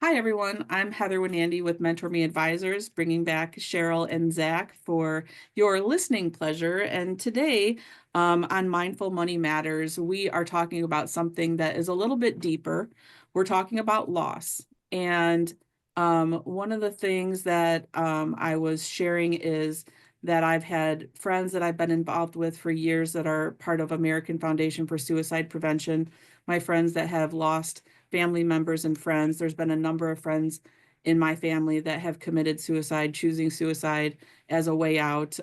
Hi, everyone. I'm Heather Winandy with Mentor Me Advisors, bringing back Cheryl and Zach for your listening pleasure. And today, on Mindful Money Matters, we are talking about something that is a little bit deeper. We're talking about loss. And one of the things that I was sharing is that I've had friends that I've been involved with for years that are part of American Foundation for Suicide Prevention, my friends that have lost family members and friends. There's been a number of friends in my family that have committed suicide, choosing suicide as a way out.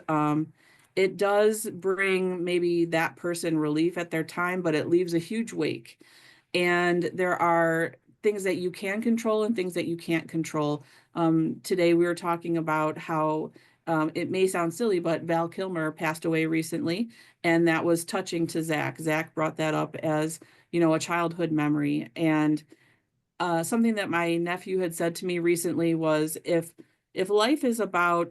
It does bring maybe that person relief at their time, but it leaves a huge wake. And there are things that you can control and things that you can't control. Today, we were talking about how it may sound silly, but Val Kilmer passed away recently, and that was touching to Zach. Zach brought that up as, a childhood memory. And something that my nephew had said to me recently was if life is about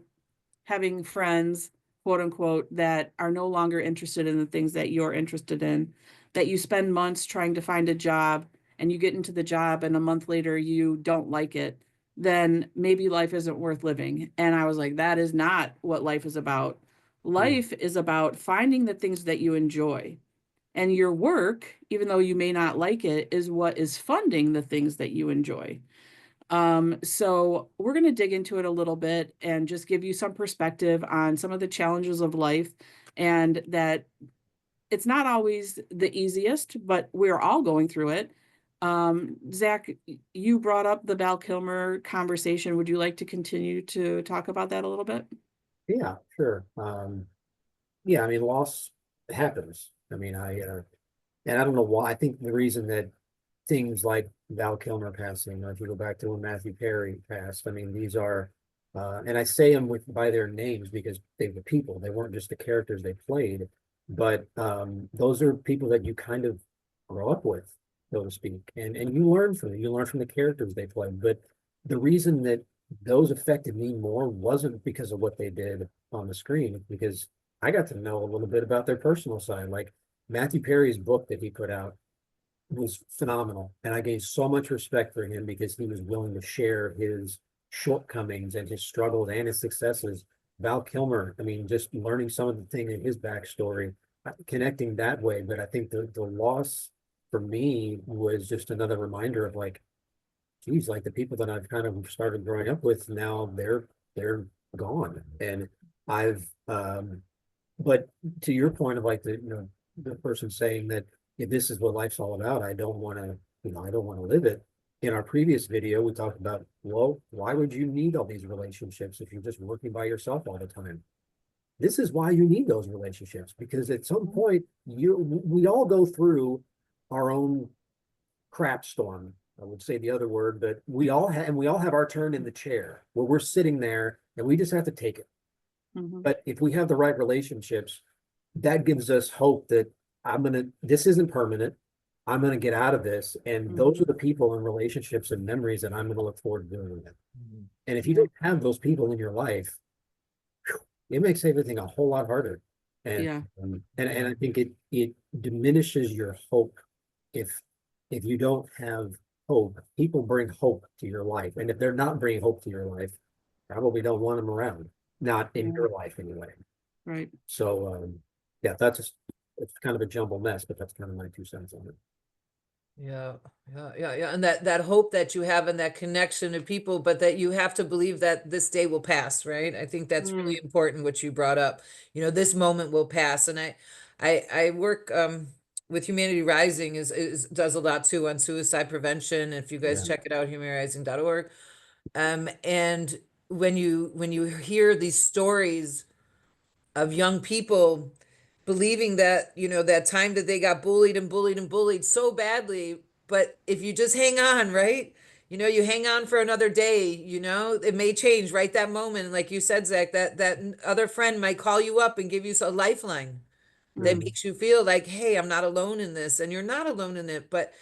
having friends, quote unquote, that are no longer interested in the things that you're interested in, that you spend months trying to find a job and you get into the job and a month later you don't like it, then maybe life isn't worth living. And I was like, that is not what life is about. Mm, Life is about finding the things that you enjoy. And your work, even though you may not like it, is what is funding the things that you enjoy. So we're going to dig into it a little bit and just give you some perspective on some of the challenges of life and that it's not always the easiest, but we're all going through it. Zach, you brought up the Val Kilmer conversation. Would you like to continue to talk about that a little bit? yeah, sure. Yeah, I mean, loss happens. And I don't know why. I think the reason that things like Val Kilmer passing, or if you go back to when Matthew Perry passed, I mean, these are, and I say them with by their names because they were people. They weren't just the characters they played, but those are people that you kind of grow up with, so to speak, and you learn from them. You learn from the characters they played. But the reason that those affected me more wasn't because of what they did on the screen, because I got to know a little bit about their personal side. Like Matthew Perry's book that he put out was phenomenal. And I gained so much respect for him because he was willing to share his shortcomings and his struggles and his successes. Val Kilmer, I mean, just learning some of the thing in his backstory, connecting that way. But I think the loss for me was just another reminder of like, geez, like the people that I've kind of started growing up with now, they're gone. And I've but to your point of like the person saying that if this is what life's all about, I don't want to, I don't want to live it. In our previous video, we talked about, well, why would you need all these relationships if you're just working by yourself all the time? This is why you need those relationships, because at some point we all go through our own crap storm. I would say the other word, but we all have our turn in the chair where we're sitting there and we just have to take it. Mhm. But if we have the right relationships, that gives us hope that this isn't permanent. I'm gonna get out of this. And those are Mhm. the people and relationships and memories that I'm gonna look forward to doing with it. And if you Yeah. don't have those people in your life, it makes everything a whole lot harder. And Yeah. and I think it diminishes your hope if you don't have hope. People bring hope to your life. And if they're not bringing hope to your life, probably don't want them around. Not in Yeah. your life anyway. Right. So yeah, that's just it's kind of a jumble mess, but that's kind of my 2 cents on it. Yeah, yeah. And that hope that you have and that connection to people, but that you have to believe that this day will pass, right? I think that's Mm. really important what you brought up. This moment will pass. And I work with Humanity Rising is does a lot too on suicide prevention. If you guys Yeah, check it out, humanityrising.org. And when you hear these stories of young people believing that that time that they got bullied and bullied and bullied so badly, but if you just hang on, right, you hang on for another day, it may change right that moment. And like you said, Zach, that other friend might call you up and give you a lifeline that Mm. mm, makes you feel like, hey, I'm not alone in this, and you're not alone in it. But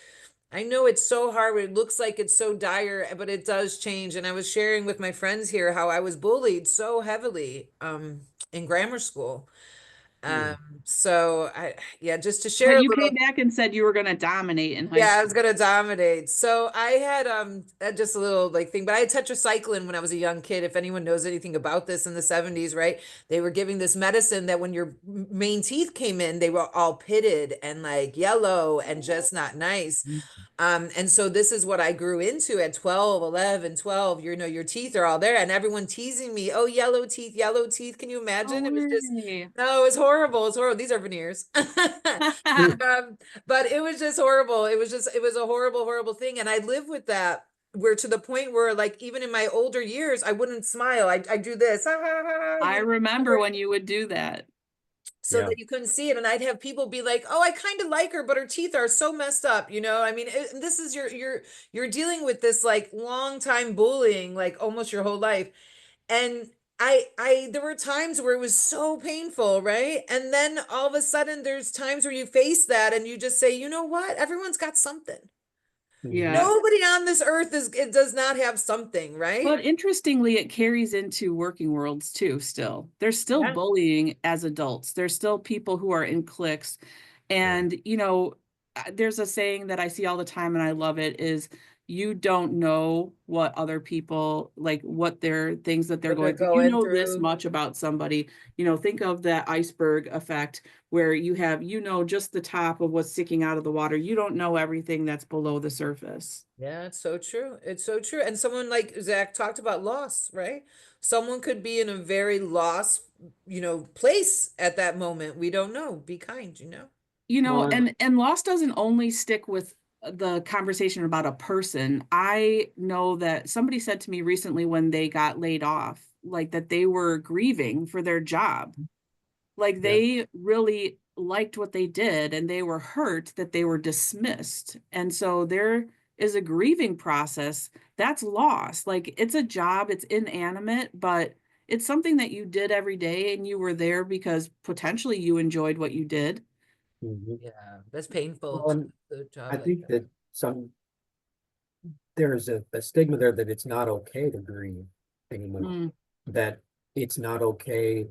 I know it's so hard. It looks like it's so dire, but it does change. And I was sharing with my friends here how I was bullied so heavily in grammar school, Yeah. So yeah, just to share But a you little. came back and said you were going to dominate in high Yeah, I school. was gonna dominate. So I had just a little like thing, but I had tetracycline when I was a young kid. If anyone knows anything about this in the 70s, right? They were giving this medicine that when your main teeth came in, they were all pitted and like yellow and just not nice. And so this is what I grew into at 12, 11, 12. You know, your teeth are all there and everyone teasing me, oh, yellow teeth, yellow teeth. Can you No imagine? It was just, way. no, it's horrible. It's horrible. These are veneers. But it was just horrible. It was a horrible, horrible thing. And I live with that where to the point where like even in my older years, I wouldn't smile. I do this, I you know, remember when you would do that. so Yeah. that you couldn't see it. And I'd have people be like, "Oh, I kind of like her, but her teeth are so messed up." You know, I mean, this is you're dealing with this like long time bullying, like almost your whole life. And there were times where it was so painful, right? And then all of a sudden, there's times where you face that and you just say, you know what? Everyone's got something. Mhm. Yeah. Nobody on this earth it does not have something, right? But interestingly, it carries into working worlds too, still. There's still Yeah. bullying as adults. There's still people who are in cliques. Yeah. And, there's a saying that I see all the time and I love it is you don't know what other people like what their things that they're What they're going through. You going know this through. much about somebody. Think of that iceberg effect where just the top of what's sticking out of the water. You don't know everything that's below the surface. Yeah, it's so true. It's so true. And someone like Zach talked about loss, right? Someone could be in a very lost, place at that moment. We don't know. Be kind, you know? Well, And loss doesn't only stick with the conversation about a person. I know that somebody said to me recently when they got laid off, like that they were grieving for their job. Like yeah. they really liked what they did and they were hurt that they were dismissed. And so there is a grieving process that's lost. Like it's a job, it's inanimate, but it's something that you did every day and you were there because potentially you enjoyed what you did. Mhm. Yeah, that's painful Well, to and do a I job like think that. that there's a stigma there that it's not okay to grieve anymore. Mm, That it's not okay.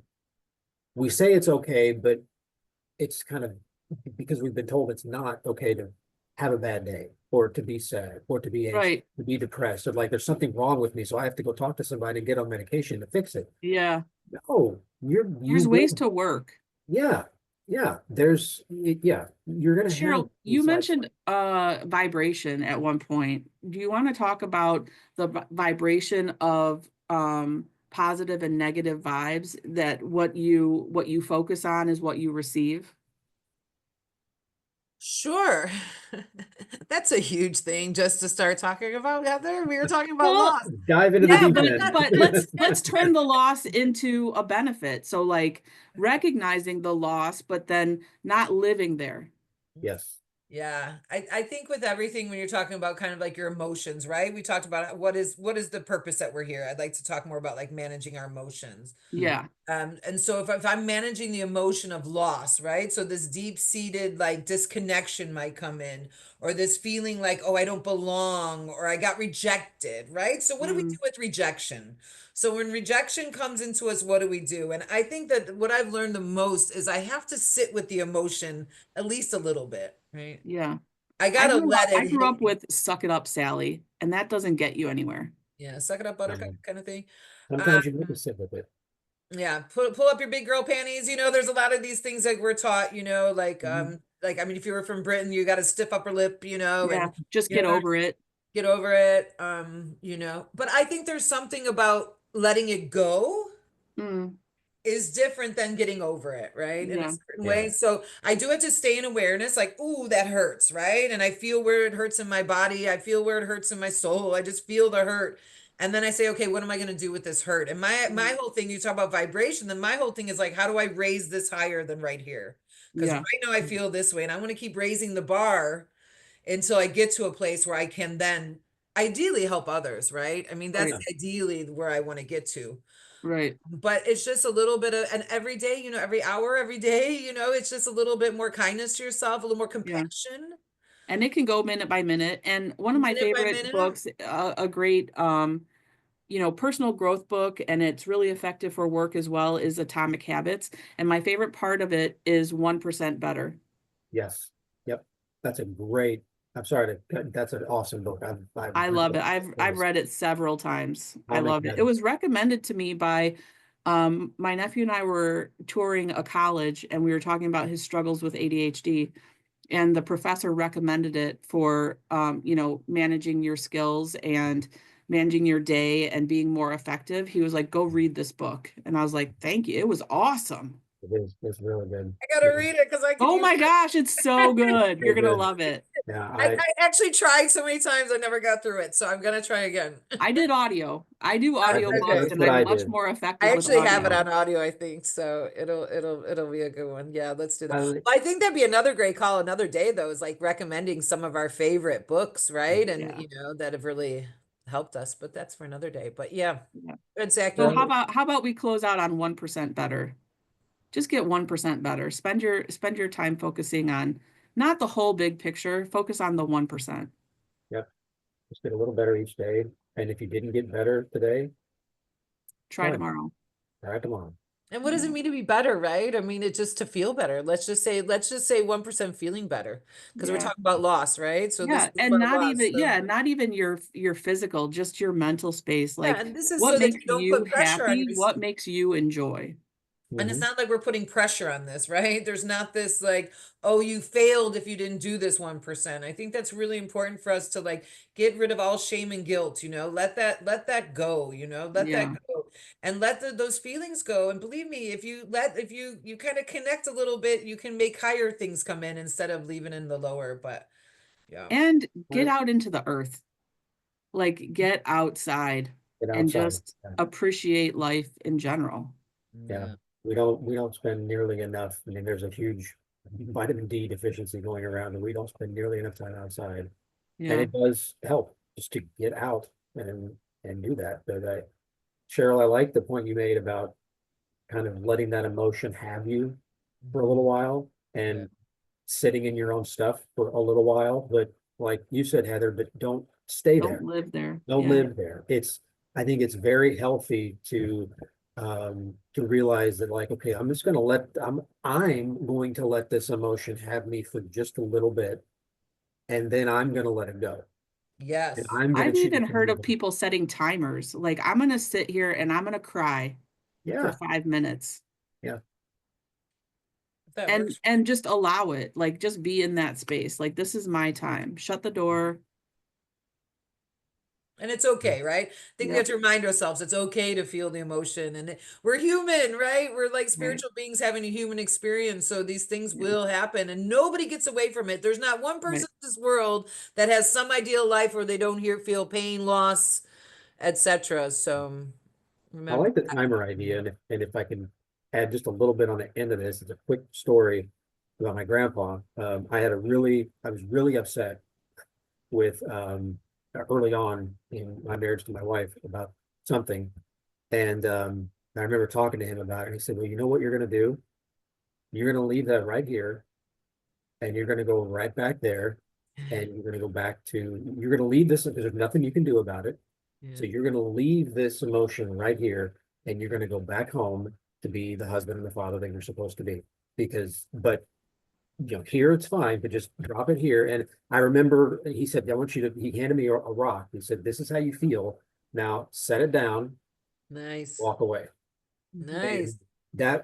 We say it's okay, but it's kind of because we've been told it's not okay to have a bad day or to be sad or to be anxious, right. to be depressed, or like there's something wrong with me, so I have to go talk to somebody and get on medication to fix it. Yeah. No, you There's ways will, to work. yeah, yeah. Yeah, you're gonna have Cheryl, you these like, mentioned vibration at one point. Do you want to talk about the vibration of positive and negative vibes that what you focus on is what you receive? Sure. That's a huge thing just to start talking about, Heather. We were talking about Well, loss. dive into the yeah, deep but end. but let's turn the loss into a benefit. So like recognizing the loss, but then not living there. Yes. Yeah, I think with everything when you're talking about kind of like your emotions, right? We talked about what is the purpose that we're here. I'd like to talk more about like managing our emotions. Yeah. And so if I'm managing the emotion of loss, right? So this deep-seated like disconnection might come in, or this feeling like, oh, I don't belong, or I got rejected, right? So what do we do Mm, with rejection? So when rejection comes into us, what do we do? And I think that what I've learned the most is I have to sit with the emotion at least a little bit, right? yeah. I I gotta grew up let I it grew hit up me. with suck it up, Sally, and that doesn't get you anywhere. Yeah, suck it up, buttercup Um, kind of thing. Sometimes you need to Um, sit with it. yeah, pull up your big girl panties. There's a lot of these things that we're taught, Mhm. like I mean, if you were from Britain, you got a stiff upper lip, Yeah, and just get there's over it. get over it. But I think there's something about letting it go Mm, is different than getting over it, right? In a yeah, certain Yeah. way. So I do have to stay in awareness, like, ooh, that hurts, right? And I feel where it hurts in my body. I feel where it hurts in my soul. I just feel the hurt. And then I say, okay, what am I going to do with this hurt? And my mm, whole thing, you talk about vibration, then my whole thing is like, how do I raise this higher than right here? Because yeah, right now I feel this way, and I want to keep raising the bar until I get to a place where I can then ideally help others, right? I mean, that's right, Yeah. ideally where I want to get to, right, but it's just a little bit of, and every day, every hour, every day, it's just a little bit more kindness to yourself, a little more yeah. compassion, And it can go minute by minute. And one of my minute by favorite minute. books, a great personal growth book, and it's really effective for work as well, is Atomic Habits. And my favorite part of it is 1% Better. Yes. Yep. That's a great, I'm sorry to cut, that's an awesome book. I've I read love it. I've those. read it several times. I Atomic loved it. It Habits. was recommended to me by my nephew and I were touring a college, and we were talking about his struggles with ADHD, and the professor recommended it for managing your skills and managing your day and being more effective. He was like, go read this book. And I was like, thank you. It was awesome. It's really good. I gotta read it because I could Oh use my gosh, it's so good. You're Really gonna good. love it. Yeah, I actually tried so many times I never got through it, so I'm gonna try again. I did audio. I do audiobooks, Okay. that's and what I'm I much did. more I effective with actually have it audio. on audio, I think, so it'll be a good one. Yeah, let's do that. I, Well, I think that'd be another great call another day, though, is like recommending some of our favorite books, right? And Yeah. that have really helped us, but that's for another day. But yeah. Yeah. Good, Zach, you So want well, how about we close out on 1% better? Just get 1% better. Spend your time focusing on not the whole big picture, focus on the 1%. yep. Just get a little better each day. And if you didn't get better today, Try fine. tomorrow. All right, come on. and what does it Yeah. mean to be better, right? I mean, it's just to feel better. Let's just say 1% feeling better because we're Yeah. talking about loss, right? So this Yeah, is and about loss. So not even your physical, just your mental space. yeah, Like and this is what so that makes you don't you put pressure on happy? yourself. What makes you enjoy? And it's Hmm. not like we're putting pressure on this, right? There's not this like, oh, you failed if you didn't do this 1%. I think that's really important for us to like get rid of all shame and guilt, let that go, let that Yeah. go and let those feelings go. And believe me, if you kind of connect a little bit, you can make higher things come in instead of leaving in the lower. But yeah. And get Right. out into the earth. Like get outside Get and outside. just appreciate life in general. Yeah, Yeah. we don't spend nearly enough. I mean, there's a huge vitamin D deficiency going around, and we don't spend nearly enough time outside. And Yeah. it does help just to get out and do that. But Cheryl, I like the point you made about kind of letting that emotion have you for a little while Yeah. and sitting in your own stuff for a little while. But like you said, Heather, but don't stay Don't there. live there. Don't Yeah. live there. I think it's very healthy to realize that like, okay, I'm going to let this emotion have me for just a little bit, and then I'm going to let it go. And Yes. I'm going to I've choose even to heard move of on. people setting timers. Like I'm gonna sit here and I'm gonna cry for Yeah, 5 minutes yeah. That and works. and just allow it. Like just be in that space. Like this is my time. Shut the door. And it's okay, right? I think we have Yep. to remind ourselves it's okay to feel the emotion. And we're human, right? We're like Right. spiritual beings having a human experience. So these things Yeah. will happen and nobody gets away from it. There's not one Right. person in this world that has some ideal life where they don't feel pain, loss, etc. So I remember like the that. timer idea, and if I can add just a little bit on the end of this, it's a quick story about my grandpa. I was really upset with early on in my marriage to my wife about something. And I remember talking to him about it. And he said, well, you know what you're going to do? You're going to leave that right here and you're going to go right back there. And you're going to go back to, you're going to leave this because there's nothing you can do about it. So Yeah. you're going to leave this emotion right here and you're going to go back home to be the husband and the father that you're supposed to be. But here it's fine, but just drop it here. And I remember he said, he handed me a rock. He said, this is how you feel. Now set it down, Nice. walk away. Mhm. And Nice.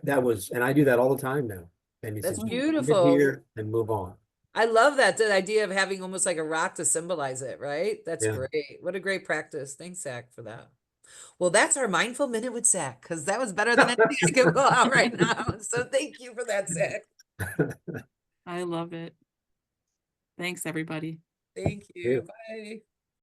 that was, and I do that all the time now. And he said, That's just Oh, leave it beautiful. here and move on. I love that the idea of having almost like a rock to symbolize it, right? That's Yeah. great. What a great practice. Thanks, Zach, for that. Well, that's our mindful minute with Zach, because that was better than anything I could pull out right now. So thank you for that, Zach. I love it. Thanks, everybody. Thank Yeah. you. Bye.